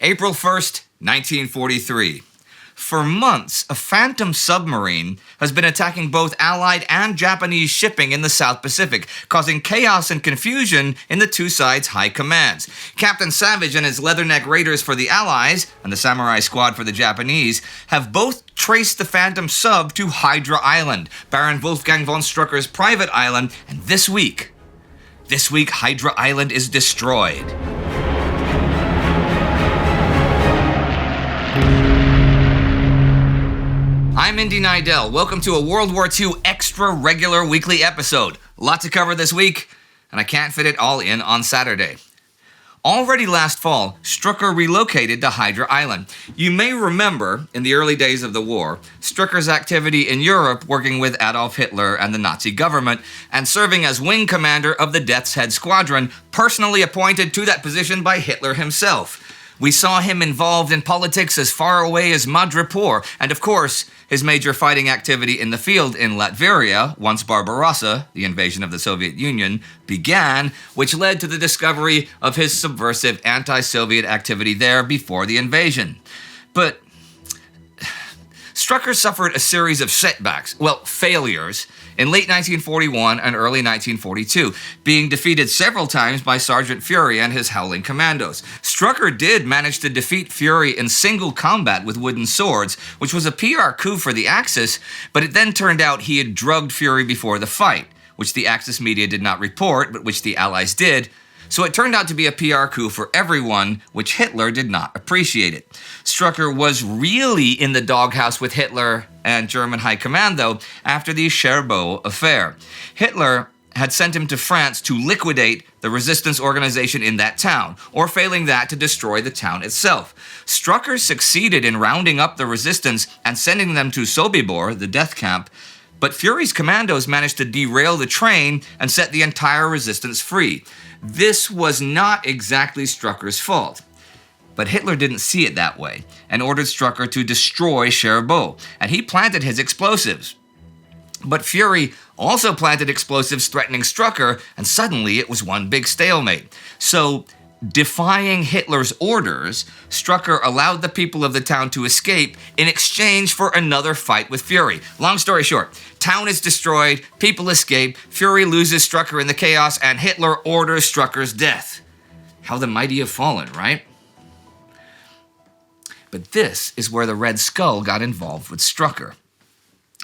April 1st, 1943. For months, a phantom submarine has been attacking both Allied and Japanese shipping in the South Pacific, causing chaos and confusion in the two sides' high commands. Captain Savage and his Leatherneck Raiders for the Allies, and the Samurai Squad for the Japanese, have both traced the phantom sub to Hydra Island, Baron Wolfgang von Strucker's private island, and this week, Hydra Island is destroyed. I'm Indy Neidell. Welcome to a World War II extra regular weekly episode. Lot to cover this week, and I can't fit it all in on Saturday. Already last fall, Strucker relocated to Hydra Island. You may remember, in the early days of the war, Strucker's activity in Europe working with Adolf Hitler and the Nazi government, and serving as wing commander of the Death's Head Squadron, personally appointed to that position by Hitler himself. We saw him involved in politics as far away as Madripoor, and of course, his major fighting activity in the field in Latveria, once Barbarossa, the invasion of the Soviet Union, began, which led to the discovery of his subversive anti-Soviet activity there before the invasion. But Strucker suffered a series of setbacks, failures, in late 1941 and early 1942, being defeated several times by Sergeant Fury and his Howling Commandos. Strucker did manage to defeat Fury in single combat with wooden swords, which was a PR coup for the Axis, but it then turned out he had drugged Fury before the fight, which the Axis media did not report, but which the Allies did. So it turned out to be a PR coup for everyone, which Hitler did not appreciate it. Strucker was really in the doghouse with Hitler and German High Command, though, after the Cherbourg affair. Hitler had sent him to France to liquidate the resistance organization in that town, or failing that, to destroy the town itself. Strucker succeeded in rounding up the resistance and sending them to Sobibor, the death camp, but Fury's commandos managed to derail the train and set the entire resistance free. This was not exactly Strucker's fault. But Hitler didn't see it that way and ordered Strucker to destroy Cherbourg, and he planted his explosives. But Fury also planted explosives threatening Strucker, and suddenly it was one big stalemate. So, defying Hitler's orders, Strucker allowed the people of the town to escape in exchange for another fight with Fury. Long story short, town is destroyed, people escape, Fury loses Strucker in the chaos, and Hitler orders Strucker's death. How the mighty have fallen, right? But this is where the Red Skull got involved with Strucker.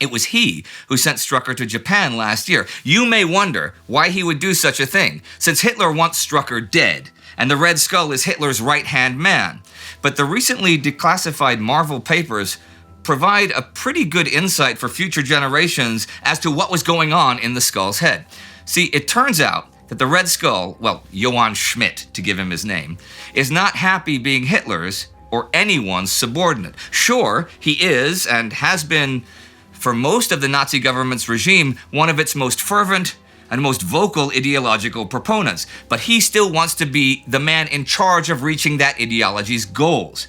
It was he who sent Strucker to Japan last year. You may wonder why he would do such a thing, since Hitler wants Strucker dead, and the Red Skull is Hitler's right-hand man. But the recently declassified Marvel papers provide a pretty good insight for future generations as to what was going on in the Skull's head. See, it turns out that the Red Skull, Johann Schmidt, to give him his name, is not happy being Hitler's or anyone's subordinate. Sure, he is, and has been, for most of the Nazi government's regime, one of its most fervent and most vocal ideological proponents, but he still wants to be the man in charge of reaching that ideology's goals.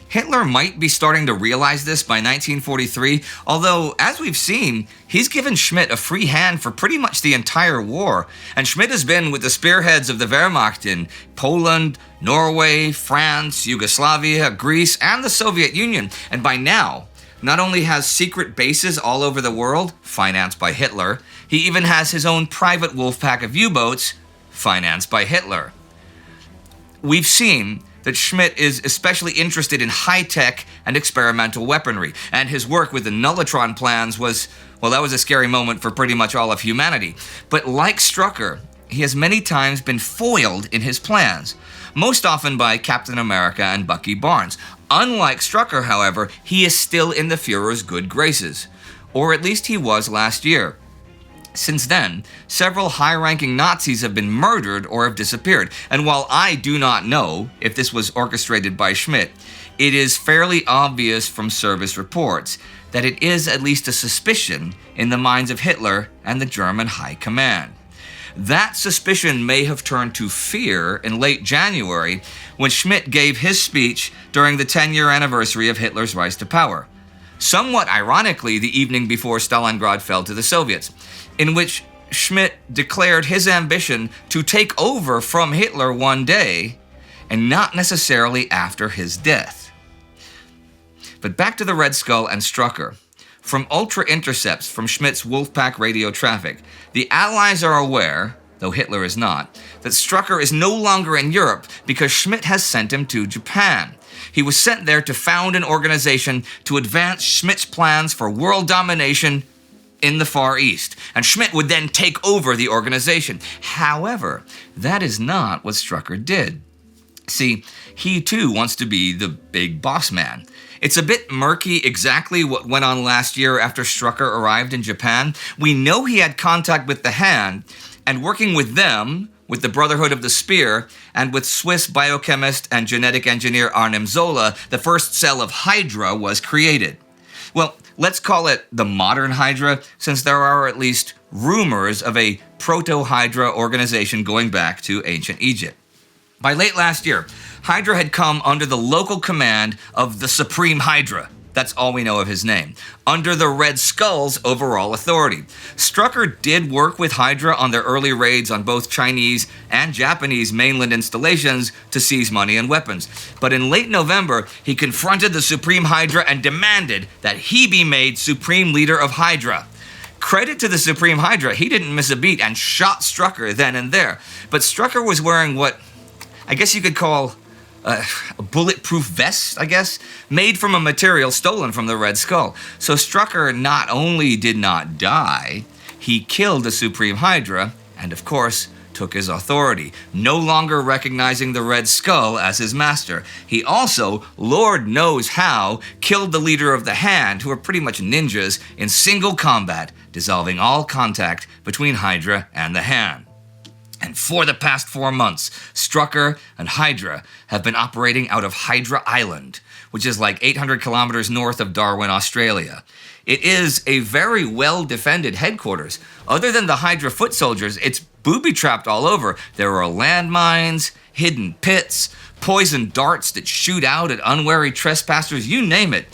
Hitler might be starting to realize this by 1943, although, as we've seen, he's given Schmidt a free hand for pretty much the entire war, and Schmidt has been with the spearheads of the Wehrmacht in Poland, Norway, France, Yugoslavia, Greece, and the Soviet Union, and by now, not only has secret bases all over the world, financed by Hitler, he even has his own private wolf pack of U-boats, financed by Hitler. We've seen that Schmidt is especially interested in high-tech and experimental weaponry, and his work with the Nullitron plans was a scary moment for pretty much all of humanity. But like Strucker, he has many times been foiled in his plans, most often by Captain America and Bucky Barnes. Unlike Strucker, however, he is still in the Führer's good graces, or at least he was last year. Since then, several high-ranking Nazis have been murdered or have disappeared, and while I do not know if this was orchestrated by Schmidt, it is fairly obvious from service reports that it is at least a suspicion in the minds of Hitler and the German High Command. That suspicion may have turned to fear in late January when Schmidt gave his speech during the 10-year anniversary of Hitler's rise to power. Somewhat ironically, the evening before Stalingrad fell to the Soviets, in which Schmidt declared his ambition to take over from Hitler one day and not necessarily after his death. But back to the Red Skull and Strucker. From ultra intercepts from Schmidt's Wolfpack radio traffic, the Allies are aware, though Hitler is not, that Strucker is no longer in Europe because Schmidt has sent him to Japan. He was sent there to found an organization to advance Schmidt's plans for world domination in the Far East, and Schmidt would then take over the organization. However, that is not what Strucker did. See, he too wants to be the big boss man. It's a bit murky exactly what went on last year after Strucker arrived in Japan. We know he had contact with the Hand, and working with them, with the Brotherhood of the Spear, and with Swiss biochemist and genetic engineer Arnim Zola, the first cell of Hydra was created. Well, let's call it the modern Hydra, since there are at least rumors of a proto-Hydra organization going back to ancient Egypt. By late last year, Hydra had come under the local command of the Supreme Hydra. That's all we know of his name. Under the Red Skull's overall authority. Strucker did work with Hydra on their early raids on both Chinese and Japanese mainland installations to seize money and weapons. But in late November, he confronted the Supreme Hydra and demanded that he be made Supreme Leader of Hydra. Credit to the Supreme Hydra, he didn't miss a beat and shot Strucker then and there. But Strucker was wearing what I guess you could call a bulletproof vest, I guess, made from a material stolen from the Red Skull. So Strucker not only did not die, he killed the Supreme Hydra, and of course, took his authority, no longer recognizing the Red Skull as his master. He also, Lord knows how, killed the leader of the Hand, who are pretty much ninjas, in single combat, dissolving all contact between Hydra and the Hand. And for the past 4 months, Strucker and Hydra have been operating out of Hydra Island, which is like 800 kilometers north of Darwin, Australia. It is a very well-defended headquarters. Other than the Hydra foot soldiers, it's booby-trapped all over. There are landmines, hidden pits, poison darts that shoot out at unwary trespassers, you name it.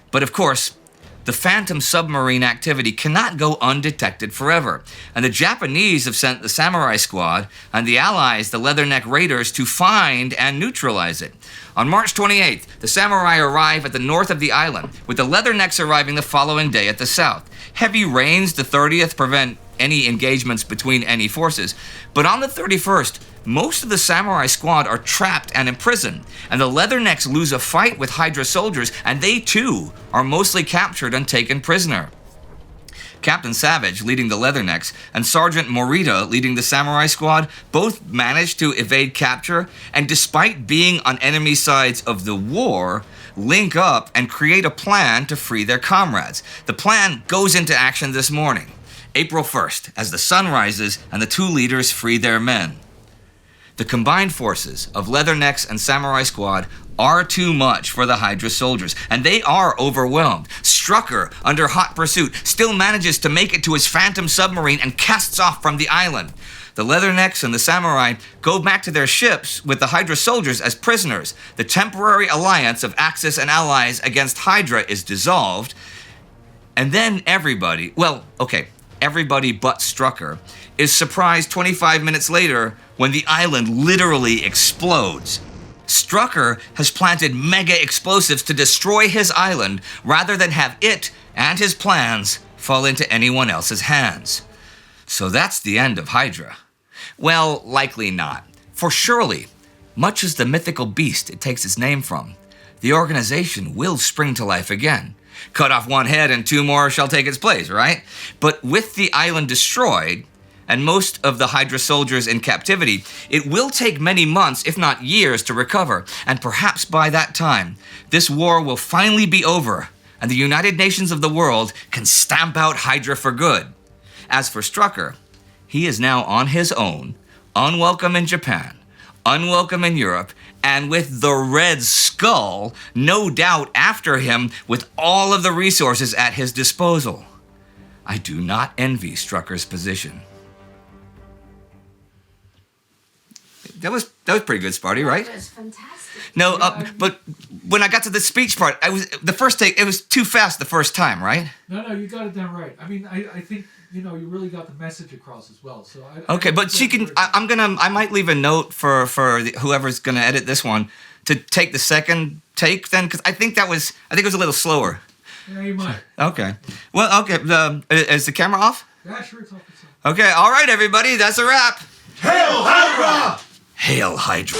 But of course, the phantom submarine activity cannot go undetected forever, and the Japanese have sent the Samurai Squad and the Allies, the Leatherneck Raiders, to find and neutralize it. On March 28th, the Samurai arrive at the north of the island, with the Leathernecks arriving the following day at the south. Heavy rains the 30th prevent any engagements between any forces, but on the 31st, most of the Samurai Squad are trapped and imprisoned, and the Leathernecks lose a fight with Hydra soldiers, and they too are mostly captured and taken prisoner. Captain Savage, leading the Leathernecks, and Sergeant Morita, leading the Samurai Squad, both managed to evade capture, and despite being on enemy sides of the war, link up and create a plan to free their comrades. The plan goes into action this morning, April 1st, as the sun rises and the two leaders free their men. The combined forces of Leathernecks and Samurai Squad are too much for the Hydra soldiers, and they are overwhelmed. Strucker, under hot pursuit, still manages to make it to his phantom submarine and casts off from the island. The Leathernecks and the Samurai go back to their ships with the Hydra soldiers as prisoners. The temporary alliance of Axis and allies against Hydra is dissolved, and then everybody but Strucker, is surprised 25 minutes later when the island literally explodes. Strucker has planted mega explosives to destroy his island rather than have it and his plans fall into anyone else's hands. So that's the end of Hydra. Well, likely not. For surely, much as the mythical beast it takes its name from, the organization will spring to life again. Cut off one head and two more shall take its place, right? But with the island destroyed, and most of the Hydra soldiers in captivity, it will take many months, if not years, to recover. And perhaps by that time, this war will finally be over, and the United Nations of the world can stamp out Hydra for good. As for Strucker, he is now on his own, unwelcome in Japan, unwelcome in Europe, and with the Red Skull, no doubt after him, with all of the resources at his disposal. I do not envy Strucker's position. That was pretty good, Sparty, right? That was fantastic. No, but when I got to the speech part, the first take. It was too fast the first time, right? No, you got it down right. I mean, I think you really got the message across as well. So okay, but she can. I might leave a note for whoever's gonna edit this one to take the second take then, because I think it was a little slower. Yeah, you might. Okay. Well, okay. Is the camera off? Yeah, sure, it's off. Okay. All right, everybody. That's a wrap. Hail Hydra! Hail Hydra.